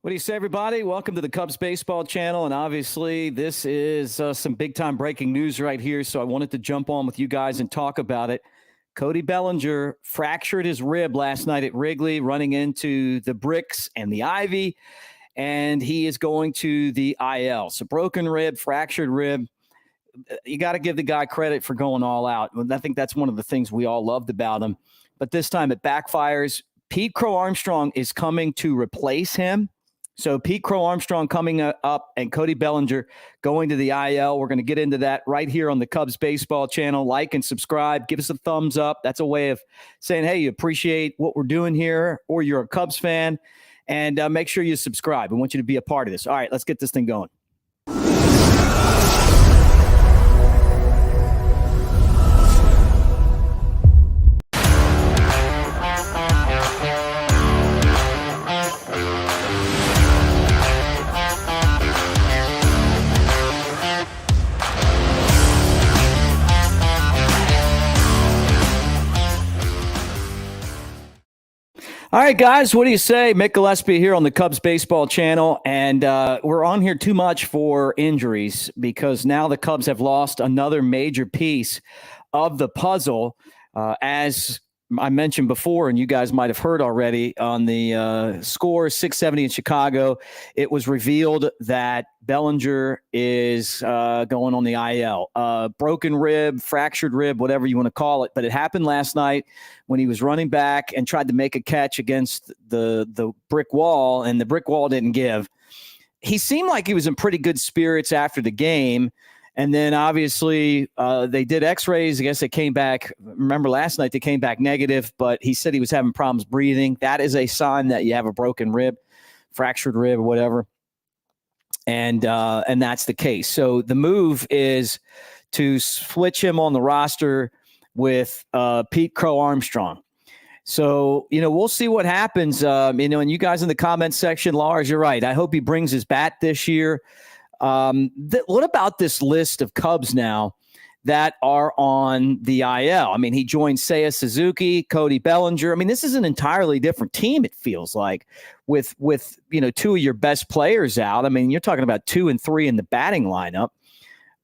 What do you say, everybody? Welcome to the Cubs Baseball Channel. And obviously, this is some big-time breaking news right here, so I wanted to jump on with you guys and talk about it. Cody Bellinger fractured his rib last night at Wrigley, running into the bricks and the ivy, and he is going to the IL. So broken rib, fractured rib. You got to give the guy credit for going all out. I think that's one of the things we all loved about him. But this time it backfires. Pete Crow-Armstrong is coming to replace him. So Pete Crow-Armstrong coming up and Cody Bellinger going to the IL. We're going to get into that right here on the Cubs Baseball Channel. Like and subscribe. Give us a thumbs up. That's a way of saying, hey, you appreciate what we're doing here, or you're a Cubs fan. And make sure you subscribe. I want you to be a part of this. All right, let's get this thing going. All right, guys, what do you say? Mick Gillespie here on the Cubs Baseball Channel, and we're on here too much for injuries because now the Cubs have lost another major piece of the puzzle. As I mentioned before, and you guys might have heard already on the score 670 in Chicago, it was revealed that Bellinger is going on the IL. Broken rib, fractured rib, whatever you want to call it. But it happened last night when he was running back and tried to make a catch against the brick wall, and the brick wall didn't give. He seemed like he was in pretty good spirits after the game. And then obviously they did x-rays. I guess they came back. Remember last night they came back negative, but he said he was having problems breathing. That is a sign that you have a broken rib, fractured rib, or whatever. And that's the case. So the move is to switch him on the roster with Pete Crow-Armstrong. So, we'll see what happens. And you guys in the comments section, Lars, you're right. I hope he brings his bat this year. What about this list of Cubs now that are on the IL? I mean, he joined Seiya Suzuki, Cody Bellinger. I mean, this is an entirely different team, it feels like, with two of your best players out. I mean, you're talking about 2 and 3 in the batting lineup,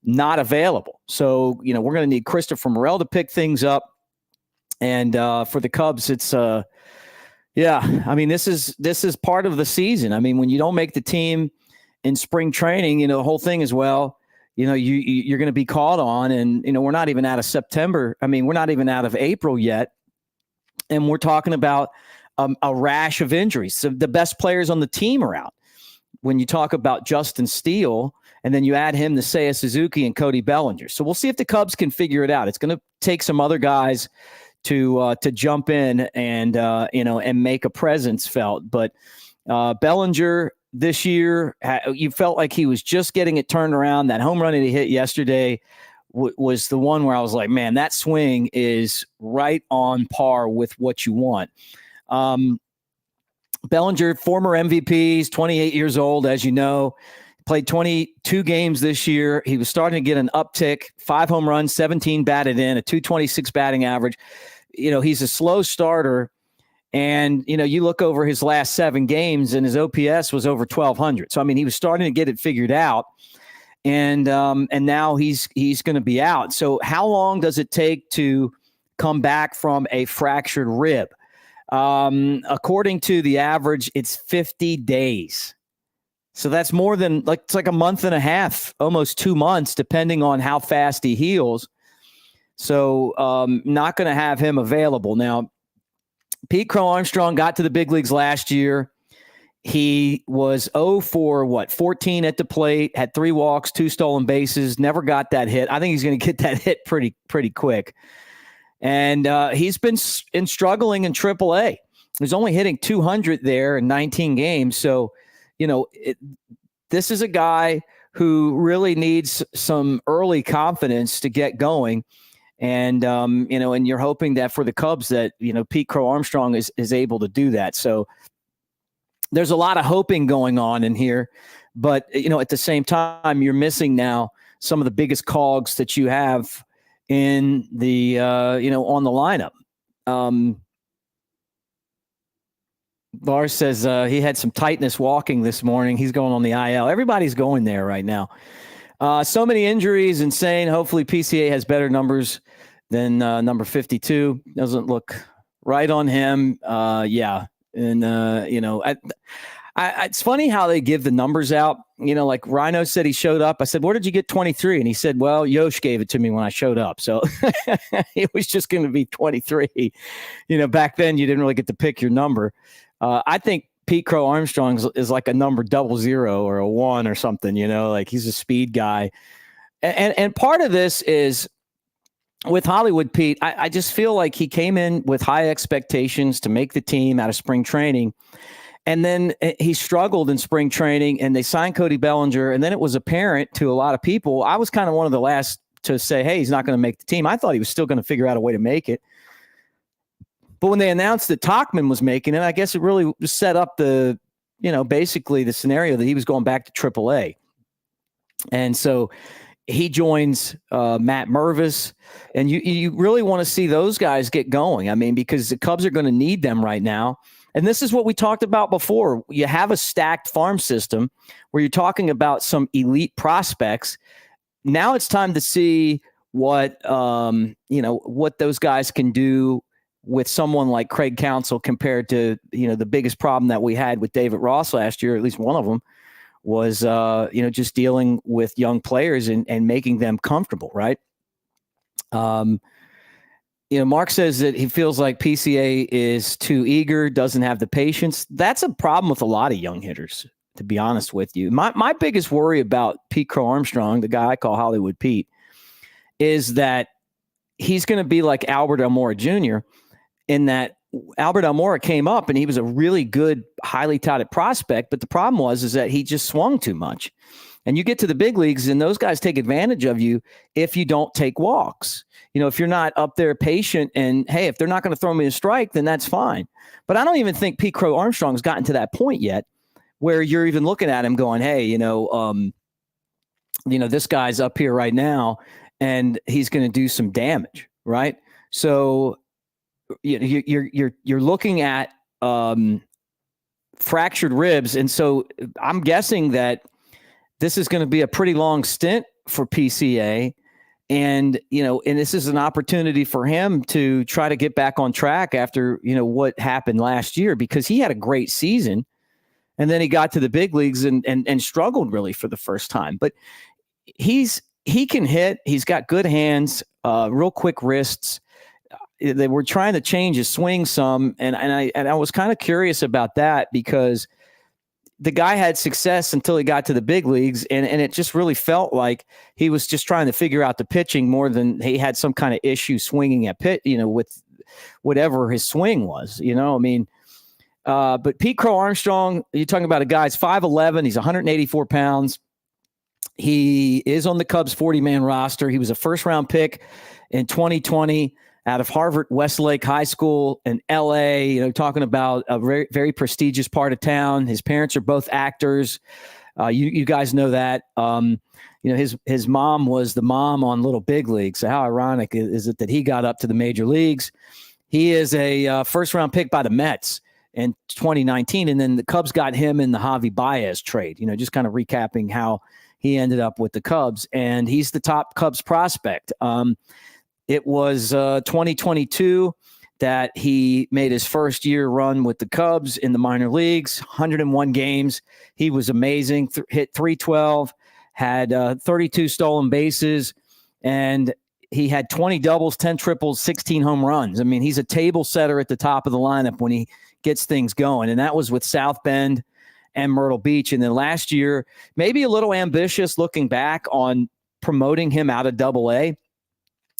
not available. So, we're going to need Christopher Morel to pick things up. And for the Cubs, it's I mean, this is part of the season. I mean, when you don't make the team in spring training, the whole thing is, you're going to be called on, and, we're not even out of September. I mean, we're not even out of April yet. And we're talking about a rash of injuries. So the best players on the team are out. When you talk about Justin Steele, and then you add him to Seiya Suzuki and Cody Bellinger. So we'll see if the Cubs can figure it out. It's going to take some other guys to jump in and, and make a presence felt. But Bellinger, this year, you felt like he was just getting it turned around. That home run that he hit yesterday was the one where I was like, man, that swing is right on par with what you want. Bellinger, former MVP, he's 28 years old, as you know, played 22 games this year. He was starting to get an uptick, 5 home runs, 17 batted in, a 226 batting average. He's a slow starter. And, you look over his last 7 games and his OPS was over 1,200. So, I mean, he was starting to get it figured out. And now he's going to be out. So how long does it take to come back from a fractured rib? According to the average, it's 50 days. So that's more than it's like a month and a half, almost 2 months, depending on how fast he heals. So not going to have him available. Now, Pete Crow-Armstrong got to the big leagues last year. He was 0 for 14 at the plate, had 3 walks, 2 stolen bases, never got that hit. I think he's going to get that hit pretty quick. And he's been struggling in AAA. He's only hitting 200 there in 19 games. So, this is a guy who really needs some early confidence to get going. And, and you're hoping that for the Cubs that, Pete Crow-Armstrong is able to do that. So there's a lot of hoping going on in here. But, at the same time, you're missing now some of the biggest cogs that you have in the, on the lineup. Lars says he had some tightness walking this morning. He's going on the IL. Everybody's going there right now. So many injuries, insane. Hopefully PCA has better numbers than number 52. Doesn't look right on him. Yeah. And, it's funny how they give the numbers out. Like Rhino said he showed up. I said, where did you get 23? And he said, well, Yosh gave it to me when I showed up. So it was just going to be 23. Back then you didn't really get to pick your number. I think Pete Crow-Armstrong is like a number 00 or a 1 or something, like he's a speed guy. And part of this is with Holywood Pete, I just feel like he came in with high expectations to make the team out of spring training. And then he struggled in spring training and they signed Cody Bellinger. And then it was apparent to a lot of people. I was kind of one of the last to say, hey, he's not going to make the team. I thought he was still going to figure out a way to make it. But when they announced that Tauchman was making it, I guess it really set up basically the scenario that he was going back to AAA. And so he joins Matt Mervis, and you really want to see those guys get going. I mean, because the Cubs are going to need them right now. And this is what we talked about before. You have a stacked farm system where you're talking about some elite prospects. Now it's time to see what those guys can do with someone like Craig Counsell compared to, the biggest problem that we had with David Ross last year, at least one of them, was, just dealing with young players and making them comfortable, right? Mark says that he feels like PCA is too eager, doesn't have the patience. That's a problem with a lot of young hitters, to be honest with you. My biggest worry about Pete Crow-Armstrong, the guy I call Holywood Pete, is that he's going to be like Albert Almora Jr., in that Albert Almora came up and he was a really good, highly touted prospect. But the problem is that he just swung too much. And you get to the big leagues and those guys take advantage of you if you don't take walks. If you're not up there patient and, hey, if they're not going to throw me a strike, then that's fine. But I don't even think Pete Crow-Armstrong's gotten to that point yet where you're even looking at him going, hey, this guy's up here right now and he's going to do some damage, right? So you're looking at fractured ribs. And so I'm guessing that this is going to be a pretty long stint for PCA. And this is an opportunity for him to try to get back on track after, what happened last year, because he had a great season and then he got to the big leagues and struggled really for the first time. But he can hit. He's got good hands, real quick wrists. They were trying to change his swing some. And I was kind of curious about that because the guy had success until he got to the big leagues. And it just really felt like he was just trying to figure out the pitching more than he had some kind of issue swinging at with whatever his swing was, but Pete Crow-Armstrong, you're talking about a guy who's 5'11", he's 184 pounds. He is on the Cubs 40-man roster. He was a first-round pick in 2020 out of Harvard Westlake High School in L.A., talking about a very, very prestigious part of town. His parents are both actors. You guys know that. His mom was the mom on Little Big League. So how ironic is it that he got up to the major leagues? He is a first-round pick by the Mets in 2019, and then the Cubs got him in the Javi Baez trade, just kind of recapping how he ended up with the Cubs, and he's the top Cubs prospect. It was 2022 that he made his first year run with the Cubs in the minor leagues, 101 games. He was amazing, hit 312, had 32 stolen bases, and he had 20 doubles, 10 triples, 16 home runs. I mean, he's a table setter at the top of the lineup when he gets things going, and that was with South Bend and Myrtle Beach. And then last year, maybe a little ambitious looking back on promoting him out of Double-A.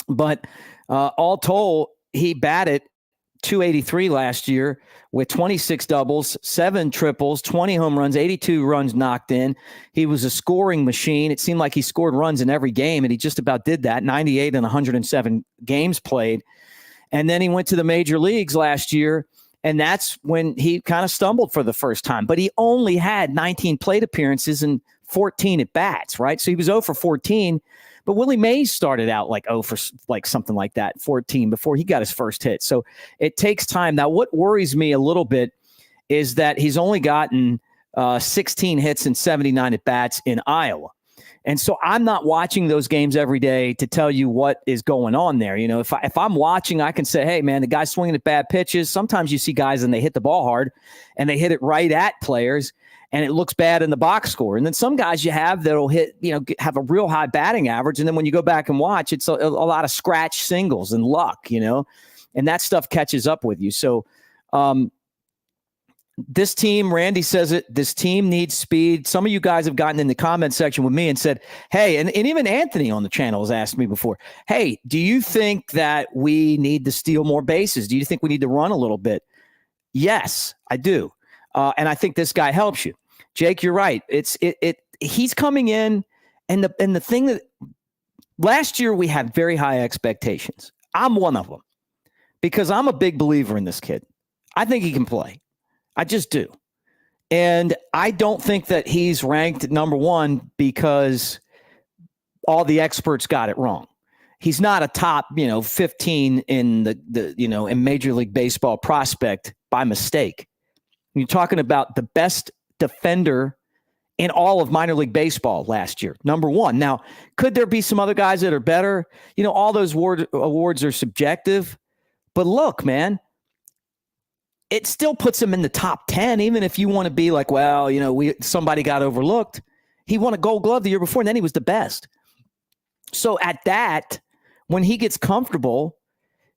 But all told, he batted .283 last year with 26 doubles, 7 triples, 20 home runs, 82 runs knocked in. He was a scoring machine. It seemed like he scored runs in every game, and he just about did that, 98 and 107 games played. And then he went to the major leagues last year, and that's when he kind of stumbled for the first time. But he only had 19 plate appearances and 14 at-bats, right? So he was 0 for 14. But Willie Mays started out like 0 for like something like that, 14, before he got his first hit. So it takes time. Now, what worries me a little bit is that he's only gotten 16 hits and 79 at bats in Iowa. And so I'm not watching those games every day to tell you what is going on there. You know, if I'm watching, I can say, hey, man, the guy's swinging at bad pitches. Sometimes you see guys and they hit the ball hard and they hit it right at players and it looks bad in the box score. And then some guys you have that'll hit, you know, have a real high batting average. And then when you go back and watch, it's a lot of scratch singles and luck, you know, and that stuff catches up with you. So, this team, Randy says it, this team needs speed. Some of you guys have gotten in the comment section with me and said, hey, and even Anthony on the channel has asked me before, hey, do you think that we need to steal more bases? Do you think we need to run a little bit? Yes, I do. And I think this guy helps you. Jake, you're right. He's coming in, and the thing that last year we had very high expectations. I'm one of them because I'm a big believer in this kid. I think he can play. I just do. And I don't think that he's ranked number one because all the experts got it wrong. He's not a top, 15 in in Major League Baseball prospect by mistake. You're talking about the best defender in all of minor league baseball last year, number one. Now, could there be some other guys that are better? All those awards are subjective. But look, man, it still puts him in the top 10, even if you want to be like, well, somebody got overlooked. He won a Gold Glove the year before, and then he was the best. So at that, when he gets comfortable,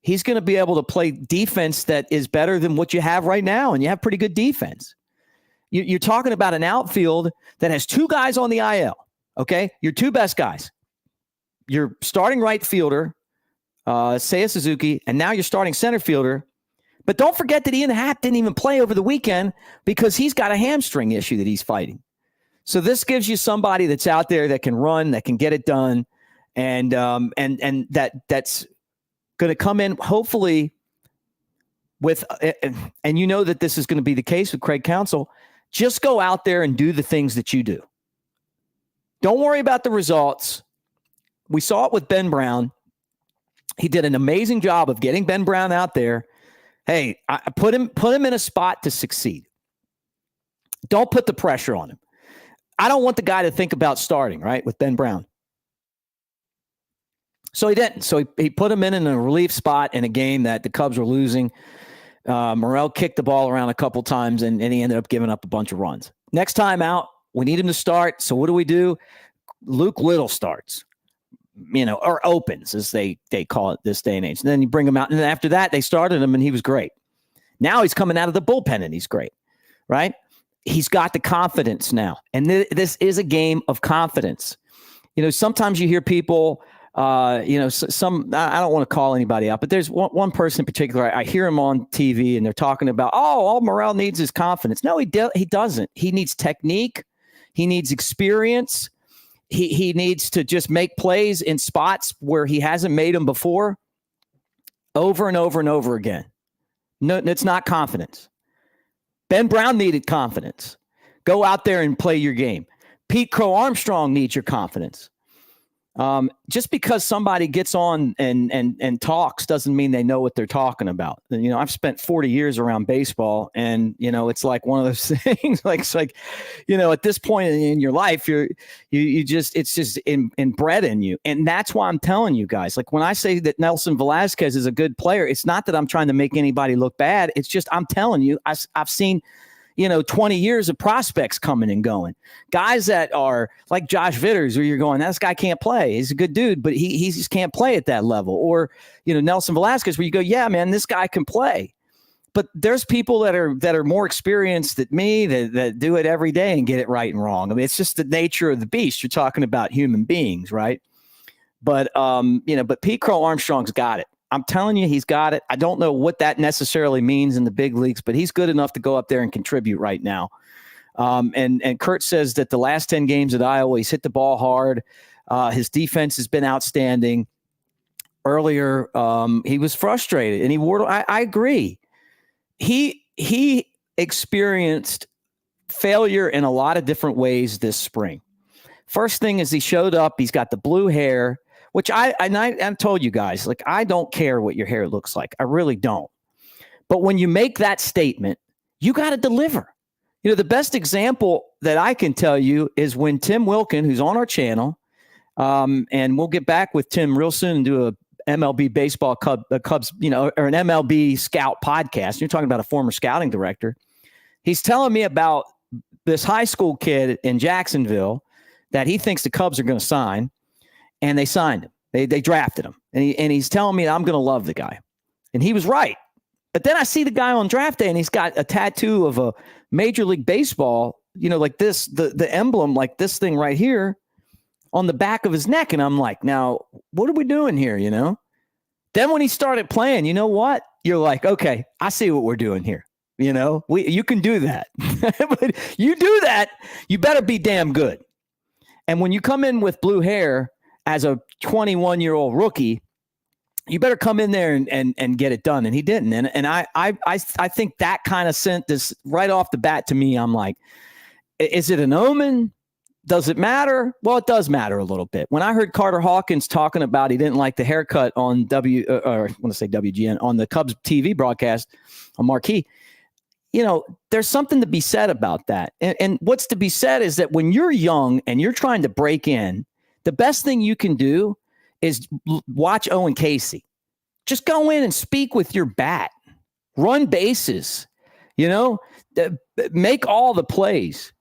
he's going to be able to play defense that is better than what you have right now, and you have pretty good defense. You're talking about an outfield that has two guys on the IL, okay? Your two best guys. Your starting right fielder, Seiya Suzuki, and now your starting center fielder. But don't forget that Ian Happ didn't even play over the weekend because he's got a hamstring issue that he's fighting. So this gives you somebody that's out there that can run, that can get it done, and that's going to come in hopefully with, and that this is going to be the case with Craig Counsell. Just go out there and do the things that you do. Don't worry about the results. We saw it with Ben Brown. He did an amazing job of getting Ben Brown out there. Hey, I put him in a spot to succeed. Don't put the pressure on him. I don't want the guy to think about starting, right, with Ben Brown. So he didn't. So he put him in a relief spot in a game that the Cubs were losing. Morel kicked the ball around a couple times, and he ended up giving up a bunch of runs. Next time out, we need him to start. So what do? Luke Little starts. Or opens, as they call it this day and age. And then you bring him out. And then after that, they started him, and he was great. Now he's coming out of the bullpen, and he's great, right? He's got the confidence now. And this is a game of confidence. Sometimes you hear people, I don't want to call anybody out, but there's one person in particular. I hear him on TV, and they're talking about, all Morel needs is confidence. No, he doesn't. He needs technique. He needs experience. He needs to just make plays in spots where he hasn't made them before over and over and over again. No, it's not confidence. Ben Brown needed confidence. Go out there and play your game. Pete Crow-Armstrong needs your confidence. Just because somebody gets on and talks doesn't mean they know what they're talking about. And, I've spent 40 years around baseball, and, it's like one of those things, at this point in your life, it's just inbred in you. And that's why I'm telling you guys, like when I say that Nelson Velasquez is a good player, it's not that I'm trying to make anybody look bad. It's just, I'm telling you, I've seen 20 years of prospects coming and going. Guys that are like Josh Vitters, where you're going, this guy can't play. He's a good dude, but he just can't play at that level. Or, Nelson Velasquez, where you go, yeah, man, this guy can play. But there's people that are more experienced than me that do it every day and get it right and wrong. I mean, it's just the nature of the beast. You're talking about human beings, right? But, but Pete Crow-Armstrong's got it. I'm telling you, he's got it. I don't know what that necessarily means in the big leagues, but he's good enough to go up there and contribute right now. And Kurt says that the last 10 games at Iowa, he's hit the ball hard. His defense has been outstanding. Earlier, he was frustrated, and I agree. He experienced failure in a lot of different ways this spring. First thing is he showed up. He's got the blue hair. Which I told you guys, like, I don't care what your hair looks like. I really don't. But when you make that statement you got to deliver. The best example that I can tell you is when Tim Wilkin, who's on our channel, and we'll get back with Tim real soon and do a MLB baseball Cubs, or an MLB scout podcast. You're talking about a former scouting director. He's telling me about this high school kid in Jacksonville that he thinks the Cubs are going to sign, and they signed him. They drafted him, and he's telling me I'm going to love the guy, and he was right. But then I see the guy on draft day, and he's got a tattoo of a Major League Baseball, like this, the emblem, like this thing right here on the back of his neck. And I'm like, now, what are we doing here, Then when he started playing, you know what? You're like, okay, I see what we're doing here. You can do that. But you do that, you better be damn good. And when you come in with blue hair as a 21-year-old rookie, you better come in there and get it done. And he didn't. And I think that kind of sent this right off the bat to me. I'm like, is it an omen? Does it matter? Well, it does matter a little bit. When I heard Carter Hawkins talking about he didn't like the haircut on WGN on the Cubs TV broadcast on Marquee, there's something to be said about that. And what's to be said is that when you're young and you're trying to break in, the best thing you can do is watch Owen Casey. Just go in and speak with your bat. Run bases, make all the plays.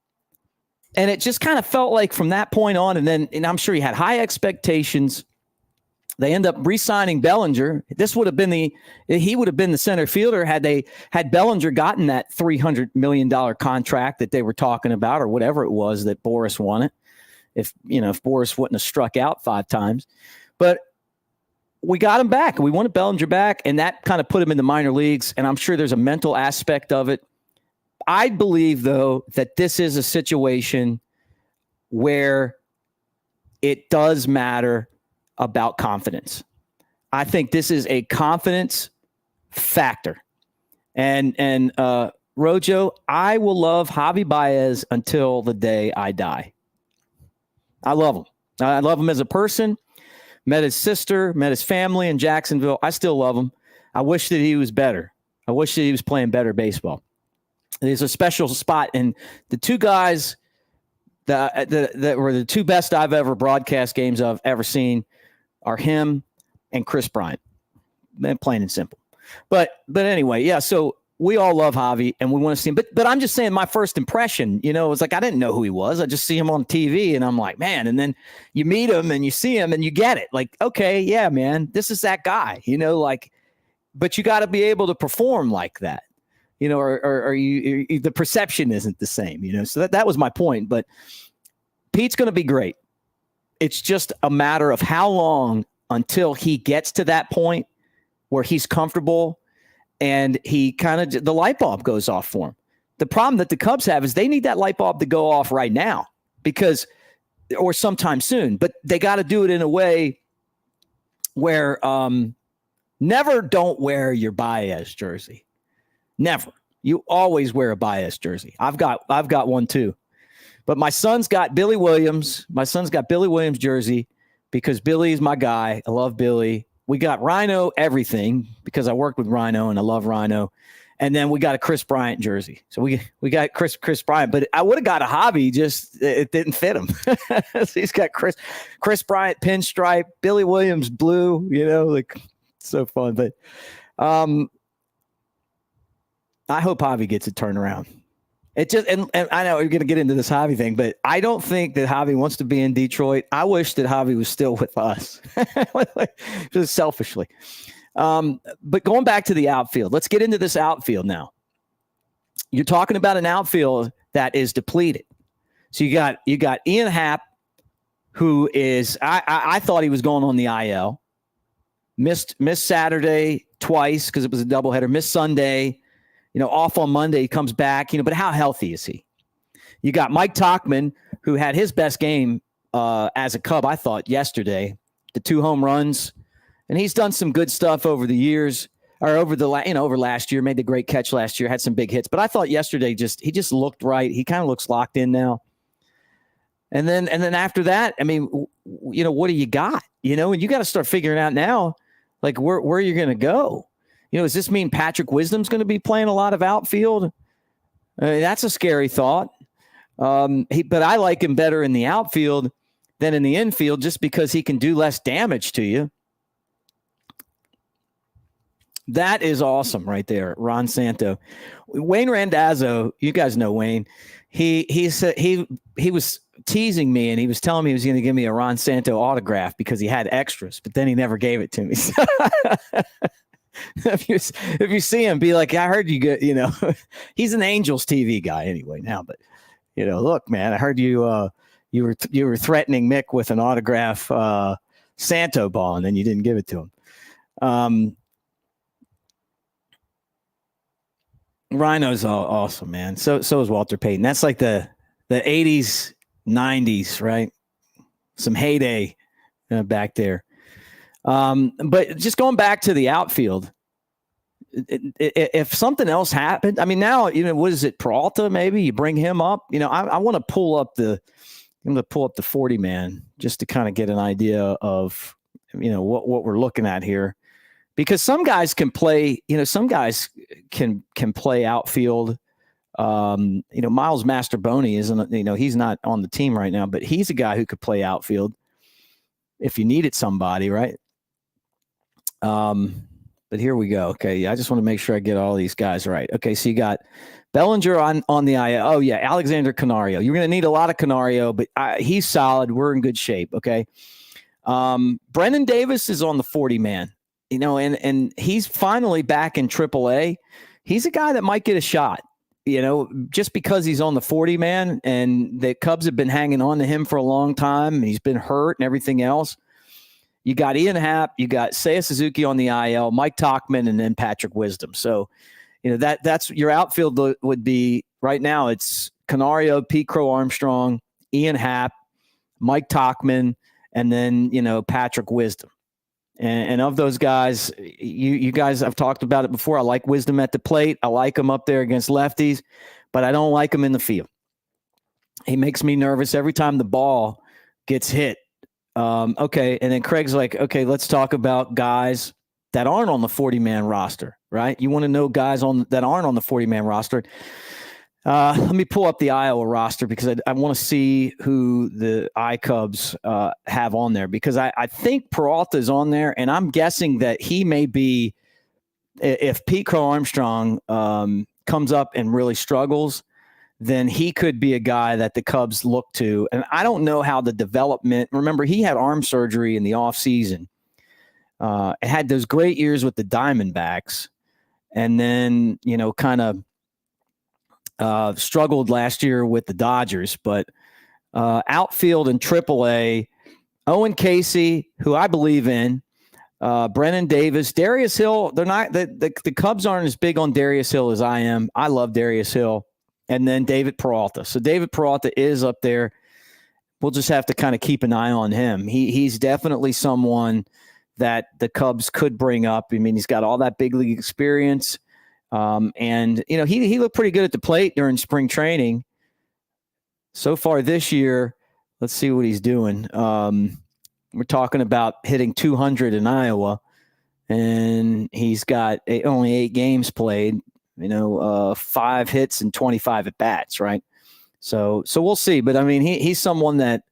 And it just kind of felt like from that point on, and I'm sure he had high expectations. They end up re-signing Bellinger. He would have been the center fielder had Bellinger gotten that $300 million contract that they were talking about, or whatever it was that Boris wanted. If Boris wouldn't have struck out 5 times. But we got him back. We wanted Bellinger back, and that kind of put him in the minor leagues, and I'm sure there's a mental aspect of it. I believe, though, that this is a situation where it does matter about confidence. I think this is a confidence factor. And Rojo, I will love Javi Baez until the day I die. I love him. I love him as a person. Met his sister, met his family in Jacksonville. I still love him. I wish that he was better. I wish that he was playing better baseball. There's a special spot, and the two guys that were the two best I've ever broadcast games I've ever seen are him and Chris Bryant. Plain and simple. But anyway, yeah, so we all love Javi, and we want to see him. But I'm just saying my first impression, it was like I didn't know who he was. I just see him on TV, and I'm like, man. And then you meet him, and you see him, and you get it. Like, okay, yeah, man, this is that guy. But you got to be able to perform like that, or you the perception isn't the same, So that was my point. But Pete's going to be great. It's just a matter of how long until he gets to that point where he's comfortable. And he the light bulb goes off for him. The problem that the Cubs have is they need that light bulb to go off right now or sometime soon, but they got to do it in a way where never don't wear your Baez jersey. Never. You always wear a Baez jersey. I've got one too, but my son's got Billy Williams. My son's got Billy Williams jersey because Billy's my guy. I love Billy. We got Rhino everything because I worked with Rhino and I love Rhino. And then we got a Chris Bryant jersey. So we got Chris Bryant, but I would have got a Hobby, just it didn't fit him. So he's got Chris Bryant pinstripe, Billy Williams blue, like so fun. But I hope Javi gets a turnaround. It just and I know you're going to get into this Javi thing, but I don't think that Javi wants to be in Detroit. I wish that Javi was still with us, just selfishly. But going back to the outfield, let's get into this outfield now. You're talking about an outfield that is depleted. So you got Ian Happ, who is I thought he was going on the IL. Missed Saturday twice because it was a doubleheader. Missed Sunday. Off on Monday, he comes back, but how healthy is he? You got Mike Tauchman, who had his best game as a Cub, I thought, yesterday. The 2 home runs. And he's done some good stuff over the years, or over last year, made the great catch last year, had some big hits. But I thought yesterday he just looked right. He kind of looks locked in now. And then after that, I mean, what do you got? And you got to start figuring out now, like where you're going to go. Does this mean Patrick Wisdom's going to be playing a lot of outfield? I mean, that's a scary thought. But I like him better in the outfield than in the infield just because he can do less damage to you. That is awesome right there, Ron Santo. Wayne Randazzo, you guys know Wayne. He said he was teasing me, and he was telling me he was going to give me a Ron Santo autograph because he had extras, but then he never gave it to me. if you see him, be like, I heard you get, he's an Angels TV guy anyway now, but look, man, I heard you were threatening Mick with an autograph Santo ball, and then you didn't give it to him. Rhino's awesome, man. So is Walter Payton. That's like the 80s, 90s, right? Some heyday back there. But just going back to the outfield, if something else happened, I mean, now, what is it? Peralta, maybe you bring him up. I want to pull up the 40 man just to kind of get an idea of, what we're looking at here. Because some guys can play, some guys can play outfield. Miles Masterboni isn't, he's not on the team right now, but he's a guy who could play outfield if you needed somebody, right? But here we go. Okay, I just want to make sure I get all these guys right. Okay, so you got Bellinger on the IL. Oh yeah, Alexander Canario. You're going to need a lot of Canario, but he's solid. We're in good shape. Okay. Brennan Davis is on the 40 man. And he's finally back in AAA. He's a guy that might get a shot, just because he's on the 40 man, and the Cubs have been hanging on to him for a long time. And he's been hurt and everything else. You got Ian Happ, you got Seiya Suzuki on the IL, Mike Tauchman, and then Patrick Wisdom. So, that's your outfield would be right now. It's Canario, Pete Crow-Armstrong, Ian Happ, Mike Tauchman, and then, Patrick Wisdom. And of those guys, you guys, I've talked about it before. I like Wisdom at the plate. I like him up there against lefties, but I don't like him in the field. He makes me nervous every time the ball gets hit. Okay, and then Craig's like, okay, let's talk about guys that aren't on the 40-man roster, right? You want to know guys that aren't on the 40-man roster. Let me pull up the Iowa roster because I want to see who the Cubs have on there, because I think Peralta is on there, and I'm guessing that he may be, if Pete Crow-Armstrong comes up and really struggles, then he could be a guy that the Cubs look to. And I don't know how the development – remember, he had arm surgery in the offseason. Had those great years with the Diamondbacks, and then, kind of – struggled last year with the Dodgers, but outfield in AAA, Owen Casey, who I believe in, Brennan Davis, Darius Hill. They're not the Cubs aren't as big on Darius Hill as I am. I love Darius Hill, and then David Peralta. So David Peralta is up there. We'll just have to kind of keep an eye on him. He's definitely someone that the Cubs could bring up. I mean, he's got all that big league experience. And he looked pretty good at the plate during spring training. So far this year, let's see what he's doing. We're talking about hitting 200 in Iowa, and he's got only 8 games played, 5 hits and 25 at bats. Right. So we'll see. But I mean, he's someone that,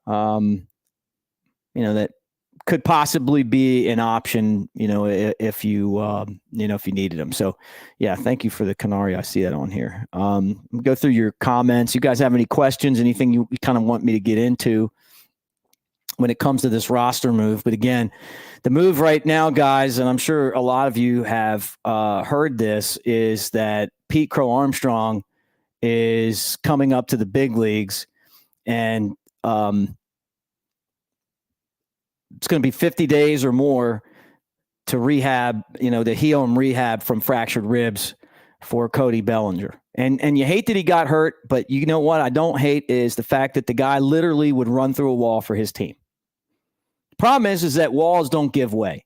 that could possibly be an option, if you needed him. So, yeah, thank you for the Canario. I see that on here. Go through your comments. You guys have any questions, anything you kind of want me to get into when it comes to this roster move? But again, the move right now, guys, and I'm sure a lot of you have heard this, is that Pete Crow-Armstrong is coming up to the big leagues, and it's going to be 50 days or more to rehab, to heal and rehab from fractured ribs for Cody Bellinger. And you hate that he got hurt, but you know what I don't hate is the fact that the guy literally would run through a wall for his team. The problem is that walls don't give way.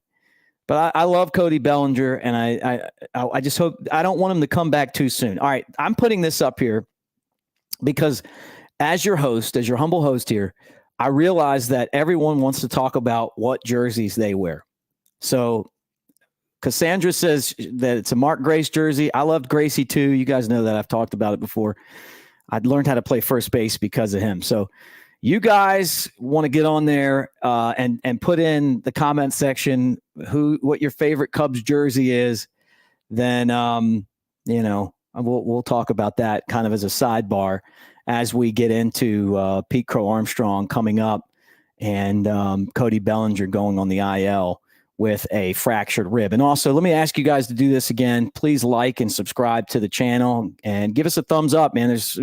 But I love Cody Bellinger, and I just hope – I don't want him to come back too soon. All right, I'm putting this up here because as your host, as your humble host here, I realize that everyone wants to talk about what jerseys they wear. So Cassandra says that it's a Mark Grace jersey. I loved Gracie too. You guys know that. I've talked about it before. I'd learned how to play first base because of him. So you guys want to get on there and put in the comment section what your favorite Cubs jersey is, then we'll talk about that kind of as a sidebar as we get into Pete Crow-Armstrong coming up and Cody Bellinger going on the IL with a fractured rib. And also, let me ask you guys to do this again. Please like and subscribe to the channel and give us a thumbs up, man. There's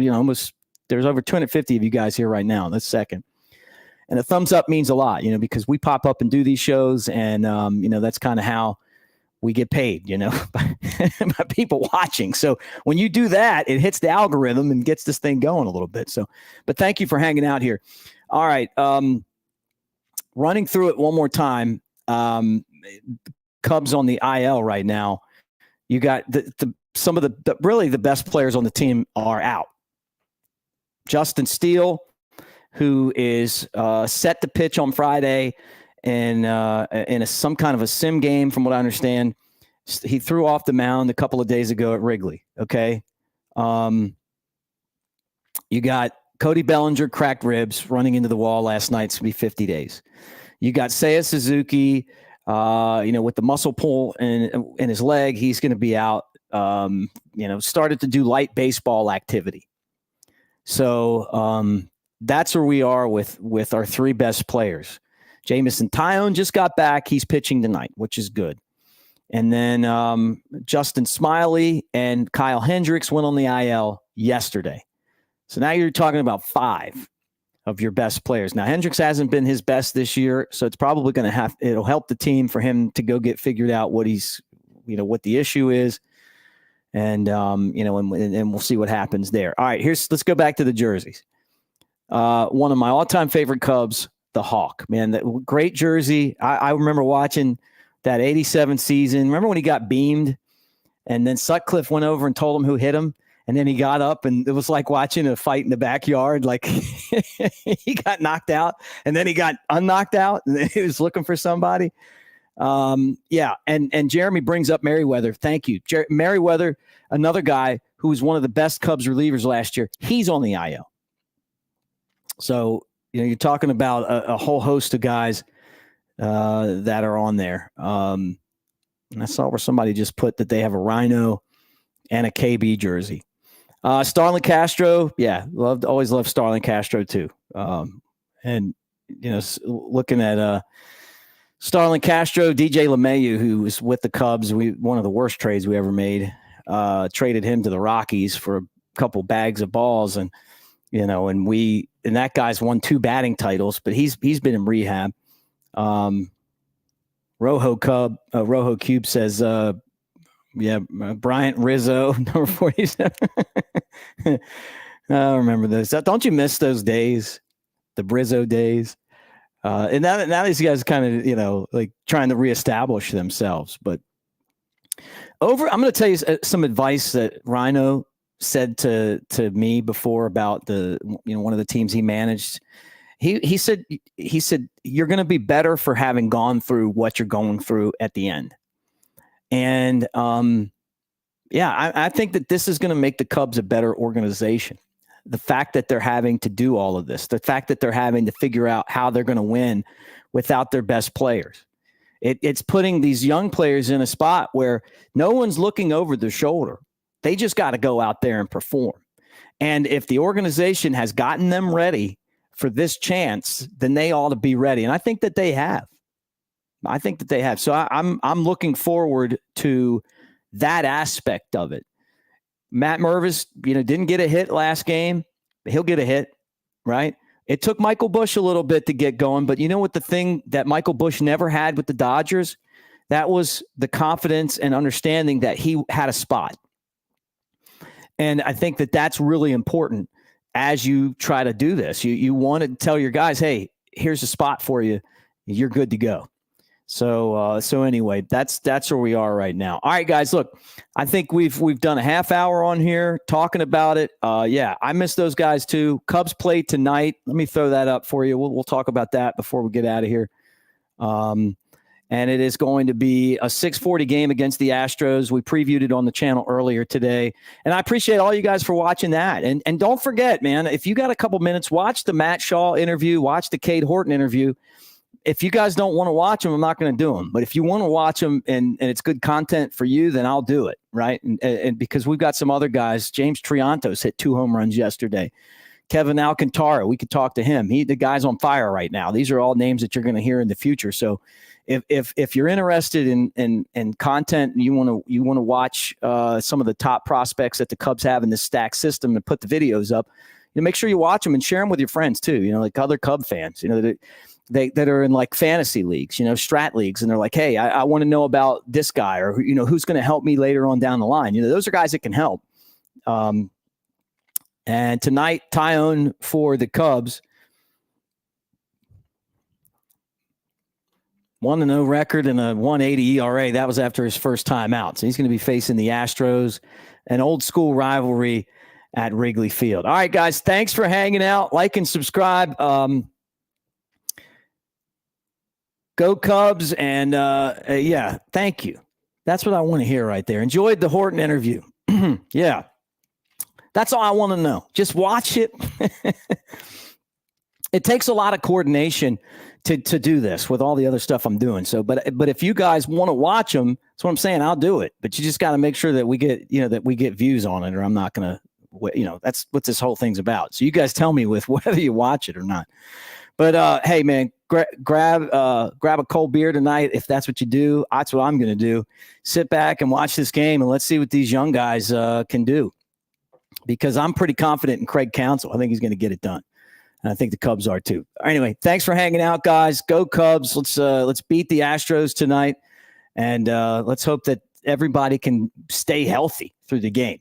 over 250 of you guys here right now. That's second. And a thumbs up means a lot, because we pop up and do these shows, and that's kind of how we get paid, by people watching. So when you do that, it hits the algorithm and gets this thing going a little bit. So, but thank you for hanging out here. All right. Running through it one more time. Cubs on the IL right now. You got some of the best players on the team are out. Justin Steele, who is set to pitch on Friday in some kind of a sim game, from what I understand. He threw off the mound a couple of days ago at Wrigley. Okay. You got Cody Bellinger, cracked ribs, running into the wall last night. It's going to be 50 days. You got Seiya Suzuki, with the muscle pull in his leg. He's going to be out, started to do light baseball activity. So that's where we are with our three best players. Jamison Tyone just got back. He's pitching tonight, which is good. And then Justin Smiley and Kyle Hendricks went on the IL yesterday. So now you're talking about 5 of your best players. Now, Hendricks hasn't been his best this year, so it's probably going to it'll help the team for him to go get figured out what what the issue is. And we'll see what happens there. All right, let's go back to the jerseys. One of my all-time favorite Cubs, the Hawk, man, that great jersey. I remember watching that 87 season. Remember when he got beamed and then Sutcliffe went over and told him who hit him? And then he got up, and it was like watching a fight in the backyard. Like he got knocked out, and then he got unknocked out, and then he was looking for somebody. Yeah. And Jeremy brings up Merriweather. Thank you. Merriweather, another guy who was one of the best Cubs relievers last year. He's on the IL. So, you're talking about a whole host of guys that are on there. And I saw where somebody just put that they have a Rhino and a KB jersey. Starlin Castro. Yeah. Always loved Starlin Castro too. And looking at, Starlin Castro, DJ LeMahieu, who was with the Cubs, one of the worst trades we ever made, traded him to the Rockies for a couple bags of balls, and that guy's won 2 batting titles, but he's been in rehab. Rojo Cube says, Bryant Rizzo, number 47. I remember those. Don't you miss those days, the Rizzo days? And now these guys kind of, like trying to reestablish themselves. But I'm going to tell you some advice that Rhino said to me before about one of the teams he managed. He said, you're going to be better for having gone through what you're going through at the end. And I think that this is going to make the Cubs a better organization. The fact that they're having to do all of this, the fact that they're having to figure out how they're going to win without their best players. It's putting these young players in a spot where no one's looking over their shoulder. They just got to go out there and perform. And if the organization has gotten them ready for this chance, then they ought to be ready. And I think that they have. So I'm looking forward to that aspect of it. Matt Mervis, didn't get a hit last game. He'll get a hit, right? It took Michael Busch a little bit to get going, but you know what the thing that Michael Busch never had with the Dodgers? That was the confidence and understanding that he had a spot. And I think that that's really important as you try to do this. You want to tell your guys, hey, here's a spot for you. You're good to go. So anyway, that's where we are right now. All right, guys, look, I think we've done a half hour on here talking about it. I miss those guys too. Cubs play tonight. Let me throw that up for you. We'll talk about that before we get out of here. and it is going to be a 6:40 game against the Astros. We previewed it on the channel earlier today, and I appreciate all you guys for watching that. And don't forget, man, if you got a couple minutes, watch the Matt Shaw interview, watch the Cade Horton interview. If you guys don't want to watch them, I'm not going to do them. But if you want to watch them and it's good content for you, then I'll do it, right? And because we've got some other guys, James Triantos hit 2 home runs yesterday. Kevin Alcantara, we could talk to him. The guy's on fire right now. These are all names that you're going to hear in the future. So if you're interested in content and you want to watch some of the top prospects that the Cubs have in this stack system and put the videos up, make sure you watch them and share them with your friends too. Like other Cub fans, that are in like fantasy leagues, strat leagues, and they're like, hey, I want to know about this guy, or who's going to help me later on down the line. Those are guys that can help. And tonight, Tyone for the Cubs, 1-0 record and a 1.80 ERA. That was after his first time out. So he's going to be facing the Astros, an old school rivalry at Wrigley Field. All right, guys, thanks for hanging out. Like and subscribe. Go Cubs, and yeah, thank you. That's what I want to hear right there. Enjoyed the Horton interview. Yeah, that's all I want to know. Just watch it. It takes a lot of coordination to do this with all the other stuff I'm doing. So, but if you guys want to watch them, that's what I'm saying. I'll do it. But you just got to make sure that we get views on it, or I'm not gonna. That's what this whole thing's about. So you guys tell me with whether you watch it or not. But hey, man, grab a cold beer tonight if that's what you do. That's what I'm going to do. Sit back and watch this game, and let's see what these young guys can do. Because I'm pretty confident in Craig Counsell. I think he's going to get it done, and I think the Cubs are too. Anyway, thanks for hanging out, guys. Go Cubs! Let's beat the Astros tonight, and let's hope that everybody can stay healthy through the game.